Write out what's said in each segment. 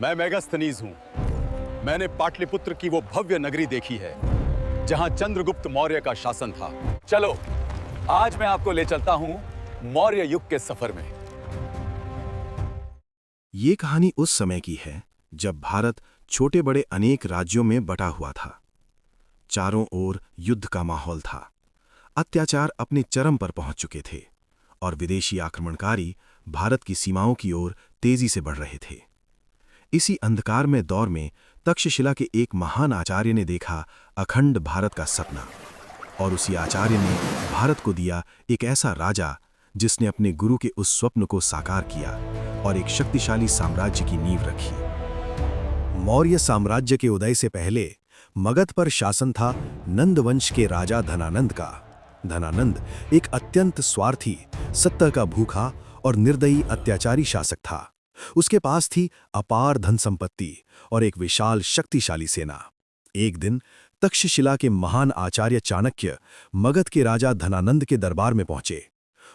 मैं मेगास्थनीज हूं। मैंने पाटलिपुत्र की वो भव्य नगरी देखी है जहां चंद्रगुप्त मौर्य का शासन था। चलो आज मैं आपको ले चलता हूं मौर्य युग के सफर में। ये कहानी उस समय की है जब भारत छोटे बड़े अनेक राज्यों में बटा हुआ था। चारों ओर युद्ध का माहौल था। अत्याचार अपने चरम पर पहुंच चुके थे और विदेशी आक्रमणकारी भारत की सीमाओं की ओर तेजी से बढ़ रहे थे। इसी अंधकारमय दौर में तक्षशिला के एक महान आचार्य ने देखा अखंड भारत का सपना, और उसी आचार्य ने भारत को दिया एक ऐसा राजा जिसने अपने गुरु के उस स्वप्न को साकार किया और एक शक्तिशाली साम्राज्य की नींव रखी। मौर्य साम्राज्य के उदय से पहले मगध पर शासन था नंद वंश के राजा धनानंद का। धनानंद एक अत्यंत स्वार्थी, सत्ता का भूखा और निर्दयी अत्याचारी शासक था। उसके पास थी अपार धन संपत्ति और एक विशाल शक्तिशाली सेना। एक दिन तक्षशिला के महान आचार्य चाणक्य मगध के राजा धनानंद के दरबार में पहुंचे।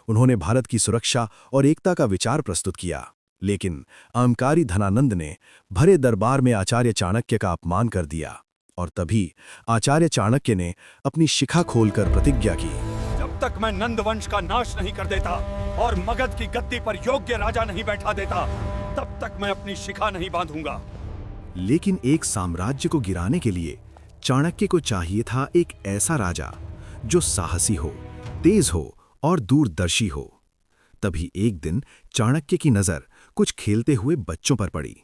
उन्होंने भारत की सुरक्षा और एकता का विचार प्रस्तुत किया, लेकिन अहंकारी धनानंद ने भरे दरबार में आचार्य चाणक्य का अपमान कर दिया। और तभी आचार्य चाणक्य ने अपनी शिखा खोलकर प्रतिज्ञा की, जब तक मैं नंद वंश का नाश नहीं कर देता और मगध की गद्दी पर योग्य राजा नहीं बैठा देता, तब तक मैं अपनी शिखा नहीं बांधूंगा। लेकिन एक साम्राज्य को गिराने के लिए चाणक्य को चाहिए था एक ऐसा राजा जो साहसी हो, तेज हो और दूरदर्शी हो। तभी एक दिन चाणक्य की नजर कुछ खेलते हुए बच्चों पर पड़ी।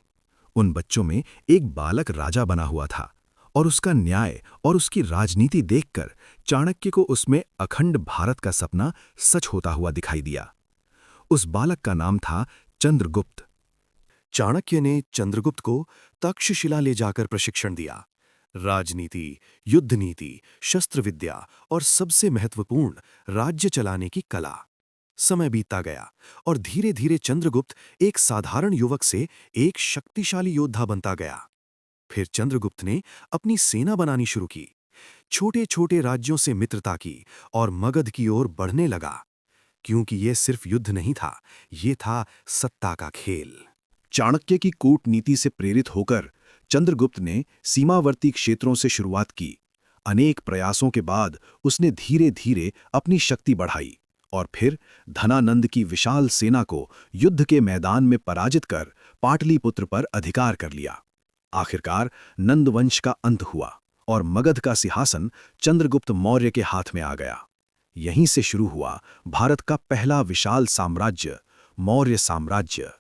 उन बच्चों में एक बालक राजा बना हुआ था और उसका न्याय और उसकी राजनीति देखकर चाणक्य को उसमें अखंड भारत का सपना सच होता हुआ दिखाई दिया। उस बालक का नाम था चंद्रगुप्त। चाणक्य ने चंद्रगुप्त को तक्षशिला ले जाकर प्रशिक्षण दिया। राजनीति, युद्ध नीति, शस्त्र विद्या और सबसे महत्वपूर्ण राज्य चलाने की कला। समय बीतता गया और धीरे धीरे चंद्रगुप्त एक साधारण युवक से एक शक्तिशाली योद्धा बनता गया। फिर चंद्रगुप्त ने अपनी सेना बनानी शुरू की, छोटे छोटे राज्यों से मित्रता की और मगध की ओर बढ़ने लगा, क्योंकि यह सिर्फ युद्ध नहीं था, यह था सत्ता का खेल। चाणक्य की कूटनीति से प्रेरित होकर चंद्रगुप्त ने सीमावर्ती क्षेत्रों से शुरुआत की। अनेक प्रयासों के बाद उसने धीरे धीरे अपनी शक्ति बढ़ाई और फिर धनानंद की विशाल सेना को युद्ध के मैदान में पराजित कर पाटलिपुत्र पर अधिकार कर लिया। आखिरकार नंदवंश का अंत हुआ और मगध का सिंहासन चंद्रगुप्त मौर्य के हाथ में आ गया। यहीं से शुरू हुआ भारत का पहला विशाल साम्राज्य, मौर्य साम्राज्य।